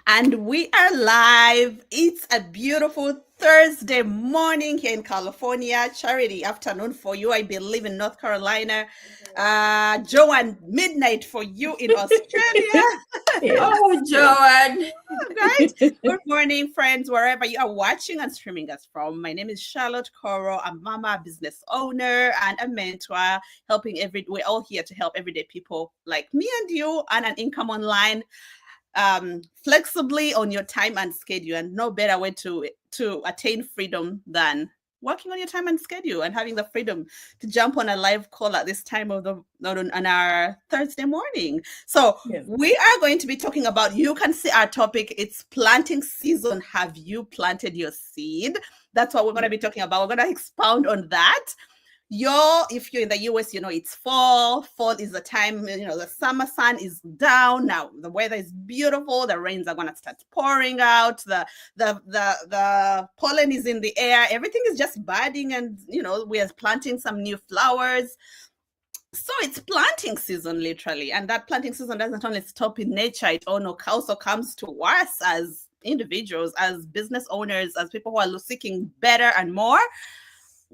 And we are live. It's a beautiful Thursday morning here in California. Charity afternoon for you, I believe, in North Carolina. Joanne, midnight for you in Australia. Yes. Oh, Joanne. Right. Good morning, friends, wherever you are watching and streaming us from. My name is Charlotte Coro. I'm mama, business owner, and a mentor, we're all here to help everyday people like me and you earn an income online flexibly on your time and schedule, and no better way to attain freedom than working on your time and schedule and having the freedom to jump on a live call at this time of the not on our Thursday morning. So Yeah. we are going to be talking about, you can see our topic, it's planting season. Have you planted your seed? That's what we're going to be talking about. We're going to expound on that. If you're in the US, it's fall is the time, the summer sun is down now, the weather is beautiful, the rains are going to start pouring out, the pollen is in the air, everything is just budding, and we are planting some new flowers. So it's planting season, literally, and that planting season doesn't only stop in nature, it also comes to us as individuals, as business owners, as people who are seeking better and more.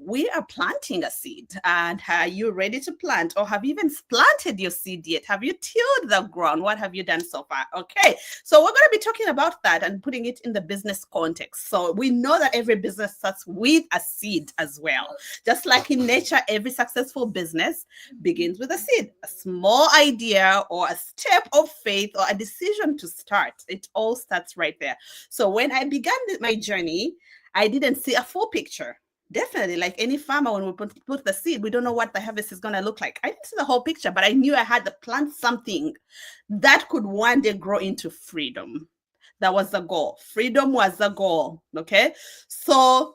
We are planting a seed. And are you ready to plant, or have you even planted your seed yet? Have you tilled the ground? What have you done so far? Okay, so we're going to be talking about that and putting it in the business context. So we know that every business starts with a seed as well. Just like in nature, every successful business begins with a seed, a small idea or a step of faith or a decision to start. It all starts right there. So when I began my journey, I didn't see a full picture. Definitely, like any farmer, when we put the seed, we don't know what the harvest is going to look like. I didn't see the whole picture, but I knew I had to plant something that could one day grow into freedom. That was the goal. Freedom was the goal. Okay. So,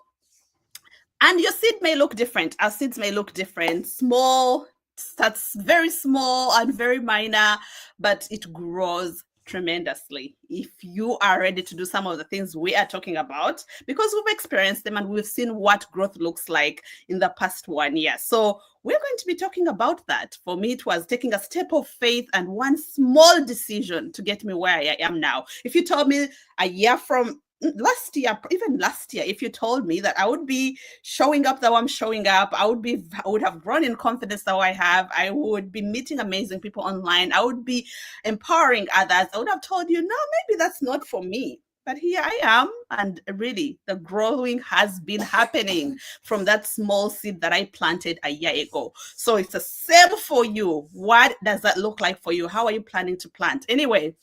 and your seed may look different. Our seeds may look different. Small, starts very small and very minor, but it grows tremendously if you are ready to do some of the things we are talking about, because we've experienced them and we've seen what growth looks like in the past 1 year. So we're going to be talking about that. For me, it was taking a step of faith and one small decision to get me where I am now. If you told me a year from even last year, if you told me that I would be showing up the way I'm showing up, I would have grown in confidence that I have, I would be meeting amazing people online, I would be empowering others, I would have told you, no, maybe that's not for me. But here I am, and really, the growing has been happening from that small seed that I planted a year ago. So it's the same for you. What does that look like for you? How are you planning to plant? Anyway,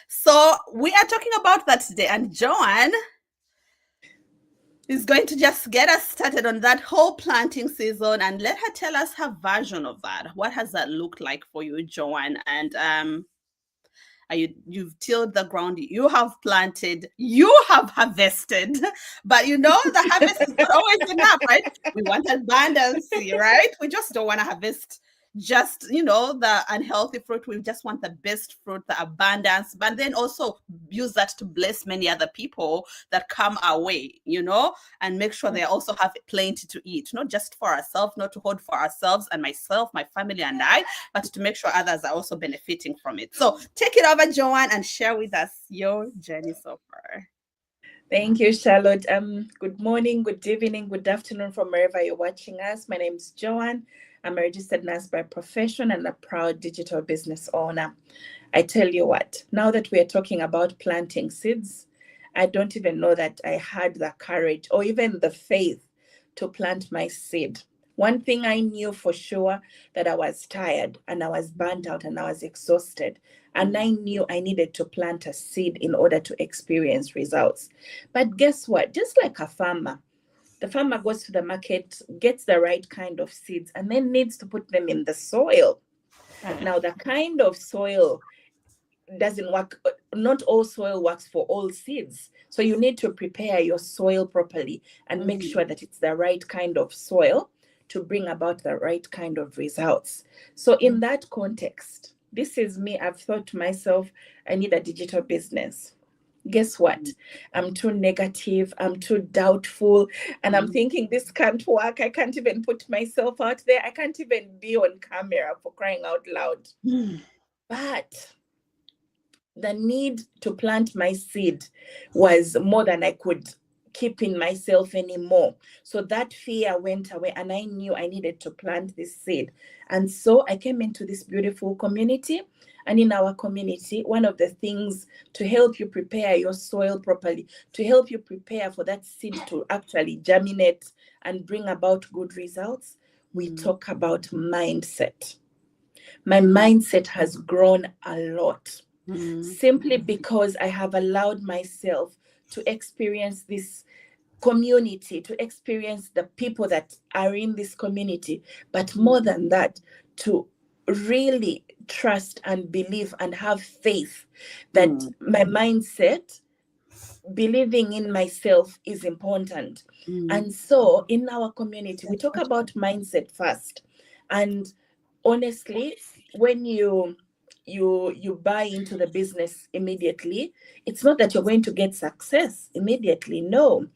so we are talking about that today, and Joanne is going to just get us started on that whole planting season, and let her tell us her version of that. What has that looked like for you, Joanne? And you've tilled the ground, you have planted, you have harvested, but the harvest is not always enough, right? We want abundance, right? We just don't want to harvest just the unhealthy fruit. We just want the best fruit, the abundance, but then also use that to bless many other people that come our way, and make sure they also have plenty to eat, not just for ourselves, not to hold for ourselves and myself, my family, and I, but to make sure others are also benefiting from it. So take it over, Joanne, and share with us your journey so far. Thank you, Charlotte. Good morning, good evening, good afternoon from wherever you're watching us. My name is Joanne. I'm a registered nurse by profession and a proud digital business owner. I tell you what, now that we are talking about planting seeds, I don't even know that I had the courage or even the faith to plant my seed. One thing I knew for sure, that I was tired and I was burnt out and I was exhausted. And I knew I needed to plant a seed in order to experience results. But guess what? Just like a farmer, the farmer goes to the market, gets the right kind of seeds, and then needs to put them in the soil. Now, the kind of soil doesn't work. Not all soil works for all seeds. So you need to prepare your soil properly and make sure that it's the right kind of soil to bring about the right kind of results. So in that context, this is me. I've thought to myself, I need a digital business. Guess what? I'm too negative. I'm too doubtful. And I'm thinking this can't work. I can't even put myself out there. I can't even be on camera, for crying out loud. But the need to plant my seed was more than I could keep in myself anymore. So that fear went away, and I knew I needed to plant this seed. And so I came into this beautiful community. And in our community, one of the things to help you prepare your soil properly, to help you prepare for that seed to actually germinate and bring about good results, we talk about mindset. My mindset has grown a lot simply because I have allowed myself to experience this community, to experience the people that are in this community, but more than that, to really trust and believe and have faith that my mindset, believing in myself, is important. And so in our community, we talk about mindset first. And honestly, when you buy into the business immediately, it's not that you're going to get success immediately. No.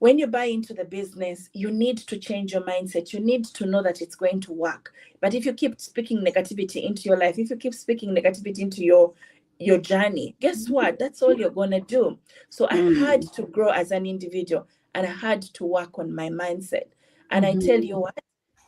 When you buy into the business, you need to change your mindset. You need to know that it's going to work. But if you keep speaking negativity into your life, if you keep speaking negativity into your journey, guess what? That's all you're going to do. So I had to grow as an individual, and I had to work on my mindset. And I tell you what,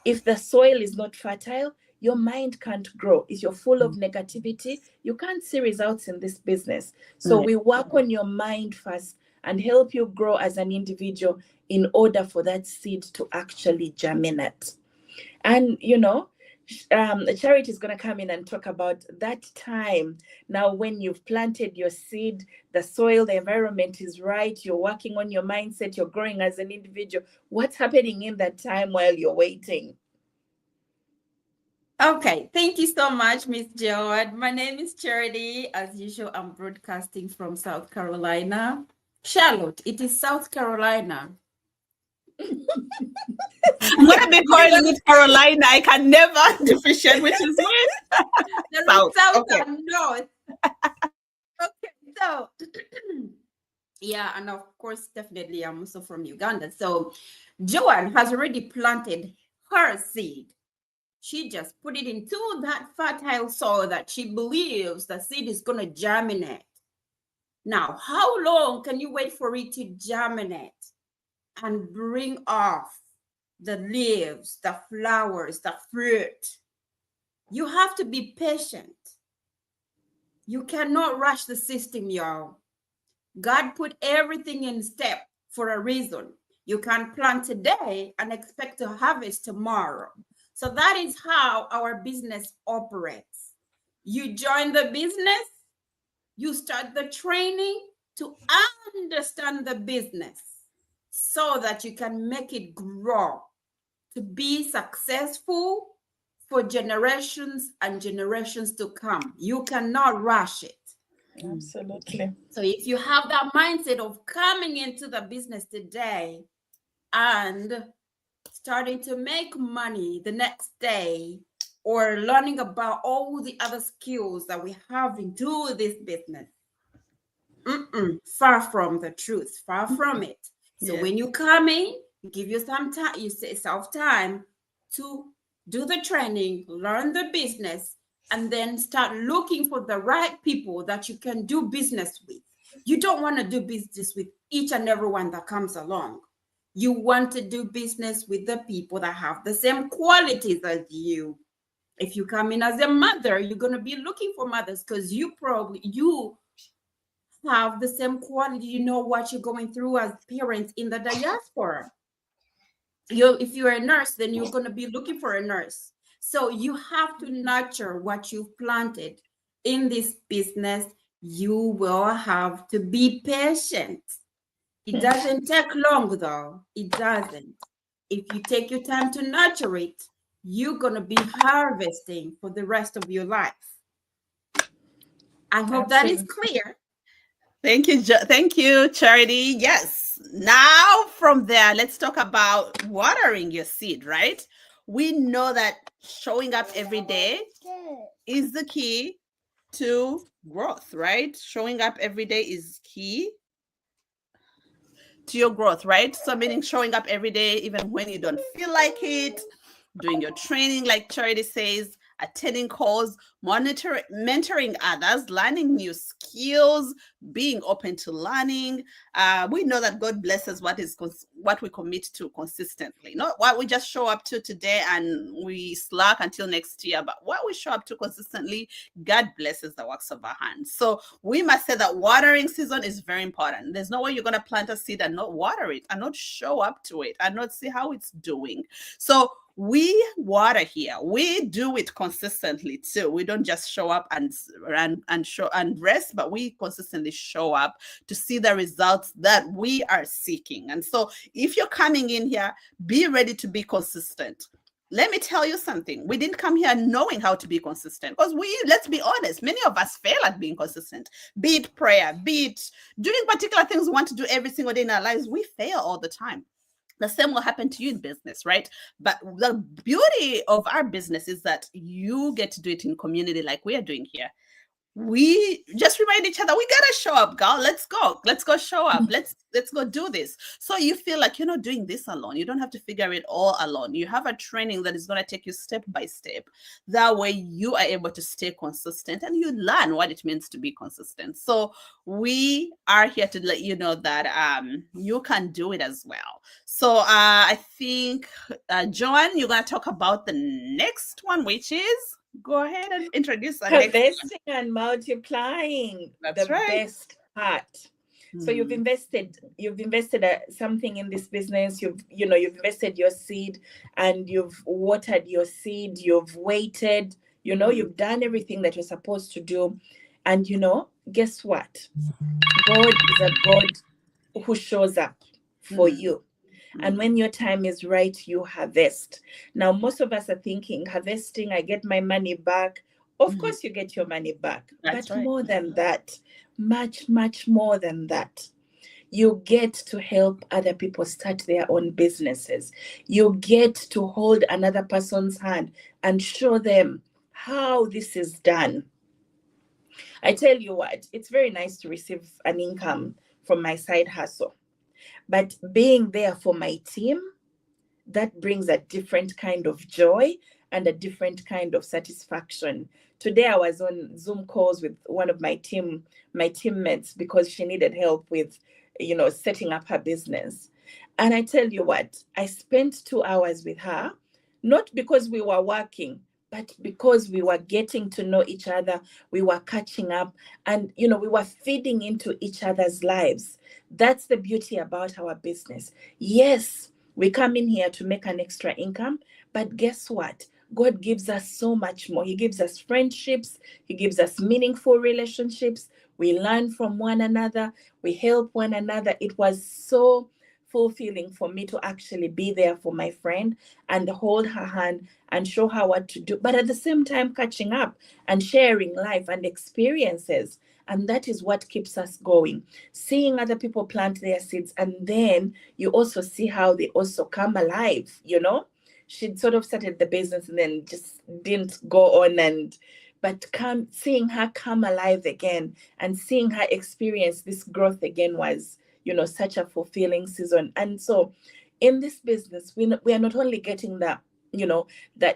if the soil is not fertile, your mind can't grow. If you're full of negativity, you can't see results in this business. So we work on your mind first and help you grow as an individual in order for that seed to actually germinate. And, Charity is going to come in and talk about that time. Now, when you've planted your seed, the soil, the environment is right, you're working on your mindset, you're growing as an individual. What's happening in that time while you're waiting? Okay, thank you so much, Miss Joad. My name is Charity. As usual, I'm broadcasting from South Carolina. Charlotte, it is South Carolina. I'm gonna be calling it Carolina. I can never differentiate which is which. There is South. South Okay. and North. Okay, so yeah, and of course, definitely, I'm also from Uganda. So Joanne has already planted her seed. She just put it into that fertile soil that she believes the seed is going to germinate. Now, how long can you wait for it to germinate and bring off the leaves, the flowers, the fruit? You have to be patient. You cannot rush the system, y'all. God put everything in step for a reason. You can't plant today and expect to harvest tomorrow. So that is how our business operates. You join the business, you start the training to understand the business so that you can make it grow to be successful for generations and generations to come. You cannot rush it. Absolutely. So if you have that mindset of coming into the business today and starting to make money the next day, or learning about all the other skills that we have into this business, far from the truth, far from it. So when you come in, you give you some time, you say self-time to do the training, learn the business, and then start looking for the right people that you can do business with. You don't want to do business with each and everyone that comes along. You want to do business with the people that have the same qualities as you. If you come in as a mother, you're going to be looking for mothers because you have the same quality. You know what you're going through as parents in the diaspora. If you're a nurse, then you're going to be looking for a nurse. So you have to nurture what you've planted in this business. You will have to be patient. It doesn't take long, though. It doesn't. If you take your time to nurture it, you're going to be harvesting for the rest of your life. I hope that is clear. Thank you. Thank you, Charity. Yes. Now from there, let's talk about watering your seed, right? We know that showing up every day is the key to growth, right? Showing up every day is key to your growth, right? So meaning showing up every day, even when you don't feel like it, doing your training, like Charity says, attending calls, mentoring others, learning new skills, being open to learning. We know that God blesses what we commit to consistently, not what we just show up to today and we slack until next year, but what we show up to consistently, God blesses the works of our hands. So we must say that watering season is very important. There's no way you're going to plant a seed and not water it and not show up to it and not see how it's doing. So we water here. We do it consistently too. We don't just show up and show and rest, but we consistently show up to see the results that we are seeking. And so if you're coming in here, be ready to be consistent. Let me tell you something. We didn't come here knowing how to be consistent because let's be honest, many of us fail at being consistent, be it prayer, be it doing particular things we want to do every single day in our lives. We fail all the time. The same will happen to you in business, right? But the beauty of our business is that you get to do it in community like we are doing here. We just remind each other, we gotta show up, girl. Let's go show up. Let's go do this. So you feel like you're not doing this alone. You don't have to figure it all alone. You have a training that is going to take you step by step. That way you are able to stay consistent and you learn what it means to be consistent. So we are here to let you know that you can do it as well. So I think Joanne, you're going to talk about the next one, which is, go ahead and introduce the next one. Harvesting and multiplying. That's the right. best part. So you've invested something in this business. You've invested your seed and you've watered your seed. You've waited. You've done everything that you're supposed to do. And guess what? God is a God who shows up for you. And when your time is right, you harvest. Now, most of us are thinking, harvesting, I get my money back. Of course, you get your money back. That's but right. more than that, much, much more than that, you get to help other people start their own businesses. You get to hold another person's hand and show them how this is done. I tell you what, it's very nice to receive an income from my side hustle. But being there for my team, that brings a different kind of joy and a different kind of satisfaction. Today I was on Zoom calls with one of my teammates because she needed help with, setting up her business. And I tell you what, I spent 2 hours with her, not because we were working, but because we were getting to know each other, we were catching up, and we were feeding into each other's lives. That's the beauty about our business. Yes, we come in here to make an extra income, but guess what? God gives us so much more. He gives us friendships. He gives us meaningful relationships. We learn from one another. We help one another. It was so fulfilling for me to actually be there for my friend and hold her hand and show her what to do, but at the same time catching up and sharing life and experiences. And that is what keeps us going. Seeing other people plant their seeds, and then you also see how they also come alive. She'd sort of started the business and then just didn't go on, but seeing her come alive again and seeing her experience this growth again was such a fulfilling season. And so in this business, we are not only getting the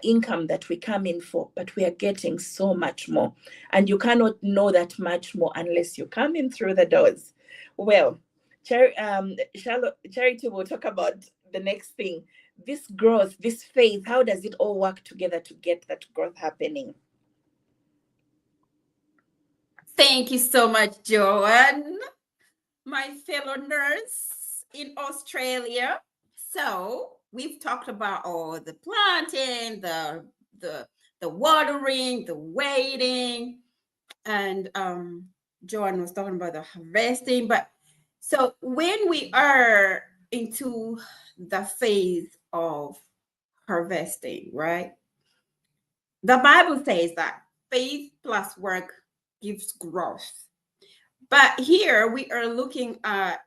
income that we come in for, but we are getting so much more. And you cannot know that much more unless you come in through the doors. Well, Charity will talk about the next thing. This growth, this faith, how does it all work together to get that growth happening? Thank you so much, Joanne, my fellow nurse in Australia. So we've talked about all the planting, the watering, the waiting, and Joanne was talking about the harvesting. But so when we are into the phase of harvesting, right? The Bible says that faith plus work gives growth. But here we are looking at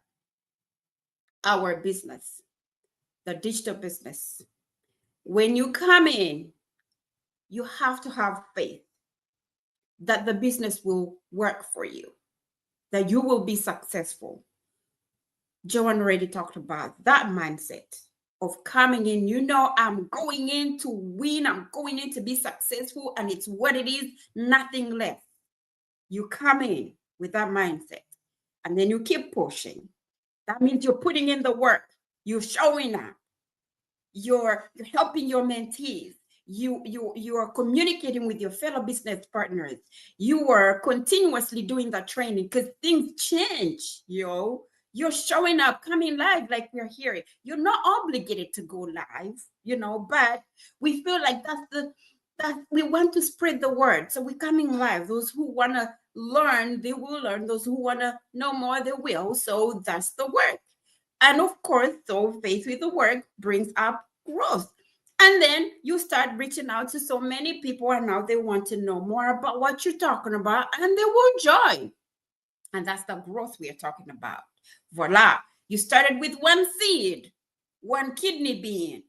our business, the digital business. When you come in, you have to have faith that the business will work for you, that you will be successful. Joanne already talked about that mindset. of coming in. You know, I'm going in to win. I'm going in to be successful, and it's what it is, nothing less. You come in with that mindset, and then you keep pushing. That means you're putting in the work. You're showing up. You're helping your mentees. You are communicating with your fellow business partners. You are continuously doing the training because things change, yo. You're showing up, coming live like we're here. You're not obligated to go live, you know, but we feel like that we want to spread the word. So we're coming live. Those who want to learn, they will learn. Those who want to know more, they will. So that's the work. And of course, so faith with the work brings up growth. And then you start reaching out to so many people, and now they want to know more about what you're talking about, and they will join. And that's the growth we are talking about. Voila. You started with one seed, one kidney bean.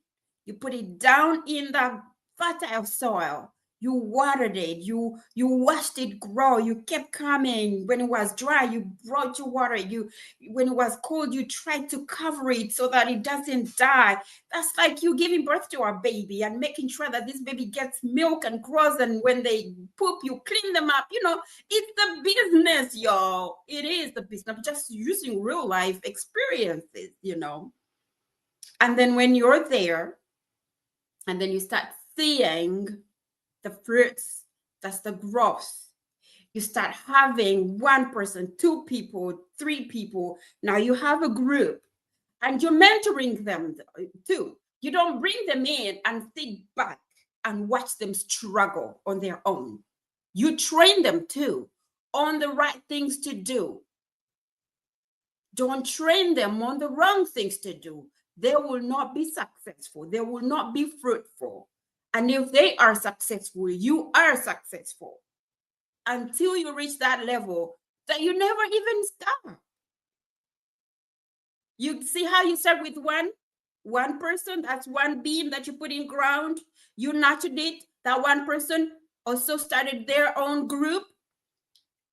You put it down in the fertile soil. You watered it. You watched it grow. You kept coming. When it was dry, you brought your water. When it was cold, you tried to cover it so that it doesn't die. That's like you giving birth to a baby and making sure that this baby gets milk and grows. And when they poop, you clean them up. You know, it's the business, y'all. It is the business. I'm just using real life experiences, you know. And then when you're there, and then you start seeing the fruits, that's the growth. You start having one person, two people, three people. Now you have a group, and you're mentoring them too. You don't bring them in and sit back and watch them struggle on their own. You train them too on the right things to do. Don't train them on the wrong things to do. They will not be successful. They will not be fruitful. And if they are successful, you are successful until you reach that level that you never even start. You see how you start with one person, that's one bean that you put in ground. You nurtured it. That one person also started their own group.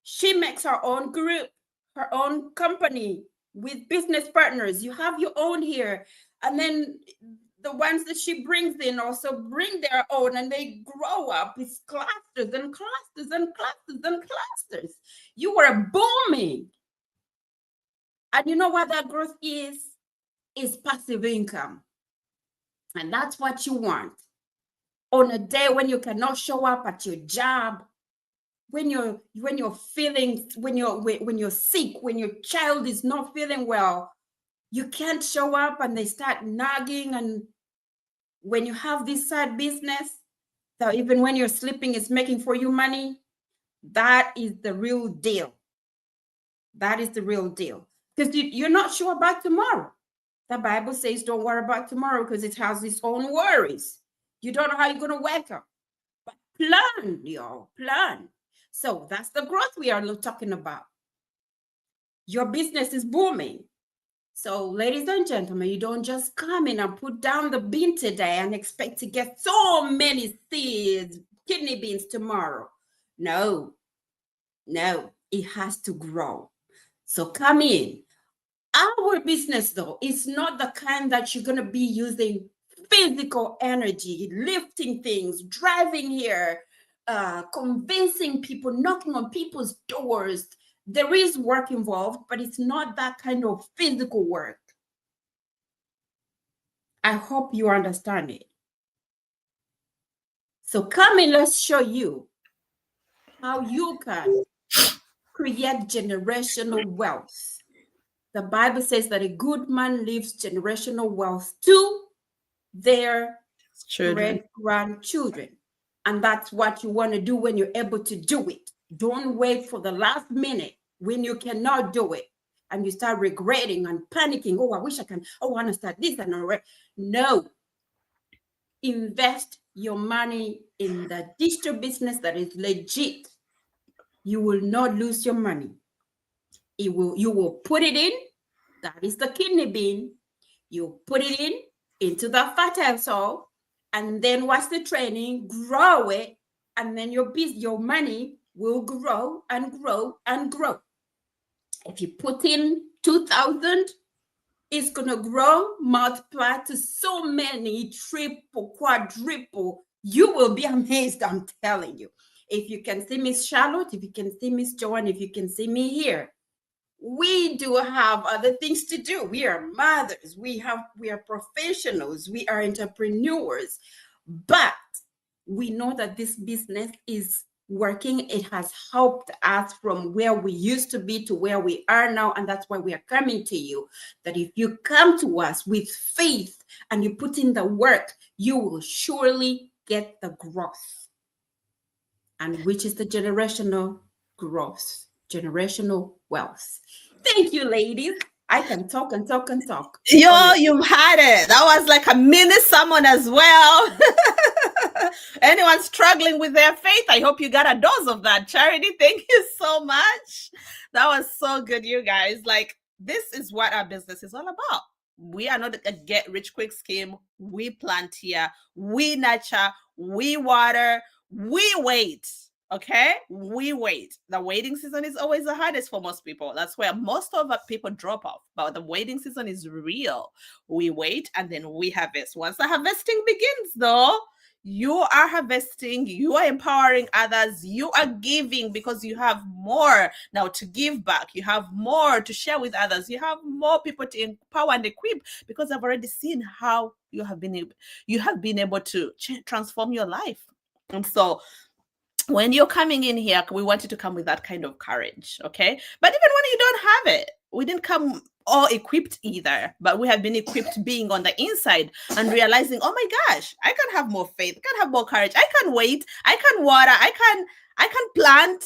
She makes her own group, her own company with business partners. You have your own here. And then the ones that she brings in also bring their own, and they grow up. It's clusters and clusters and clusters and clusters. You were booming. And you know what that growth is? Is passive income. And that's what you want. On a day when you cannot show up at your job, when you're feeling, when you're sick, when your child is not feeling well, you can't show up, and they start nagging. And when you have this side business that even when you're sleeping is making for you money, that is the real deal. That is the real deal. Because you're not sure about tomorrow. The Bible says don't worry about tomorrow because it has its own worries. You don't know how you're going to wake up. But plan, y'all, plan. So that's the growth we are talking about. Your business is booming. So, ladies and gentlemen, you don't just come in and put down the bean today and expect to get so many seeds, kidney beans tomorrow. No, it has to grow. So come in. Our business, though, is not the kind that you're going to be using physical energy, lifting things, driving here, convincing people, knocking on people's doors. There is work involved, but it's not that kind of physical work. I hope you understand it. So come in, let's show you how you can create generational wealth. The Bible says that a good man leaves generational wealth to their great-grandchildren. And that's what you want to do when you're able to do it. Don't wait for the last minute when you cannot do it and you start regretting and panicking. Oh, I wish I can. Oh, I want to start this and that. No. Invest your money in the digital business that is legit. You will not lose your money. You will put it in. That is the kidney bean. You put it into the fertile soil, and then watch the training, grow it, and then your money will grow and grow and grow. If you put in 2,000, It's going to grow, multiply to so many, triple, quadruple. You will be amazed, I'm telling you. If you can see Miss Charlotte, if you can see Miss Joanne, if you can see me here, we do have other things to do. We are mothers, we are professionals, we are entrepreneurs, but we know that this business is working. It has helped us from where we used to be to where we are now, and that's why we are coming to you. That if you come to us with faith and you put in the work, you will surely get the growth, and which is the generational growth, generational wealth. Thank you, ladies. I can talk and talk and talk. Yo, you've had it. That was like a mini sermon as well. Anyone struggling with their faith, I hope you got a dose of that. Charity, thank you so much. That was so good, you guys. Like, this is what our business is all about. We are not a get rich quick scheme. We plant here, we nurture, we water, we wait. Okay, we wait. The waiting season is always the hardest for most people. That's where most of our people drop off. But the waiting season is real. We wait and then we harvest. Once the harvesting begins, though, you are harvesting, you are empowering others, you are giving because you have more now to give back. You have more to share with others. You have more people to empower and equip because I've already seen how you have been able to transform your life. And so when you're coming in here, we want you to come with that kind of courage, okay? But even when you don't have it, we didn't come all equipped either, but we have been equipped being on the inside and realizing, oh my gosh, I can have more faith, I can have more courage, I can wait, I can water, I can plant,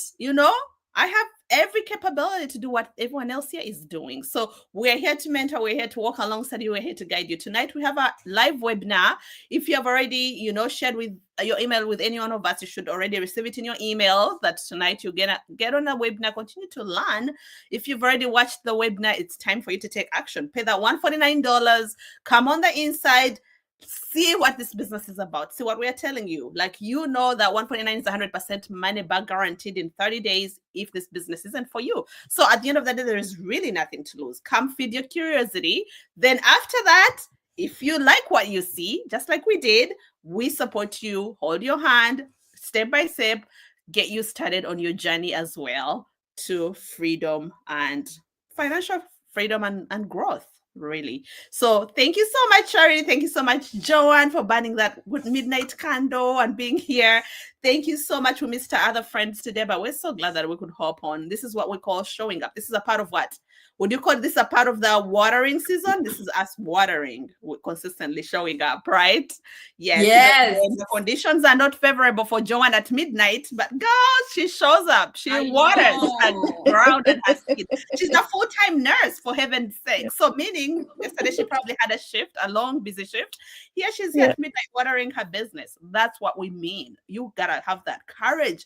I have every capability to do what everyone else here is doing. So we're here to mentor, we're here to walk alongside you, we're here to guide you. Tonight we have a live webinar. If you have already, shared with your email with any one of us, you should already receive it in your email that tonight you're gonna get on a webinar, continue to learn. If you've already watched the webinar, it's time for you to take action. Pay that $149, come on the inside, see what this business is about, see what we are telling you. Like, that $149 is 100% money back guaranteed in 30 days if this business isn't for you. So at the end of the day, there is really nothing to lose. Come feed your curiosity. Then after that, if you like what you see, just like we did, we support you, hold your hand, step by step, get you started on your journey as well to freedom and financial freedom and growth. Really. So thank you so much, Charity. Thank you so much, Joanne, for burning that midnight candle and being here. Thank you so much. We missed our other friends today, but we're so glad that we could hop on. This is what we call showing up. This is a part of what? Would you call this a part of the watering season? This is us watering, consistently showing up, right? Yes. The conditions are not favorable for Joanne at midnight, but girl, she shows up. She waters and ground and her seed. She's a full-time nurse, for heaven's sake. So meaning, yesterday she probably had a long, busy shift. Here she's here at midnight watering her business. That's what we mean. You gotta have that courage.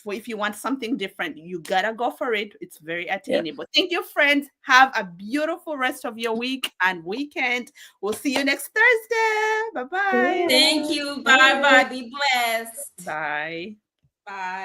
If you want something different, you gotta go for it. It's very attainable. Thank you, friends. Have a beautiful rest of your week and weekend. We'll see you next Thursday. Bye-bye. Thank you. Bye-bye. Be blessed. Bye. Bye.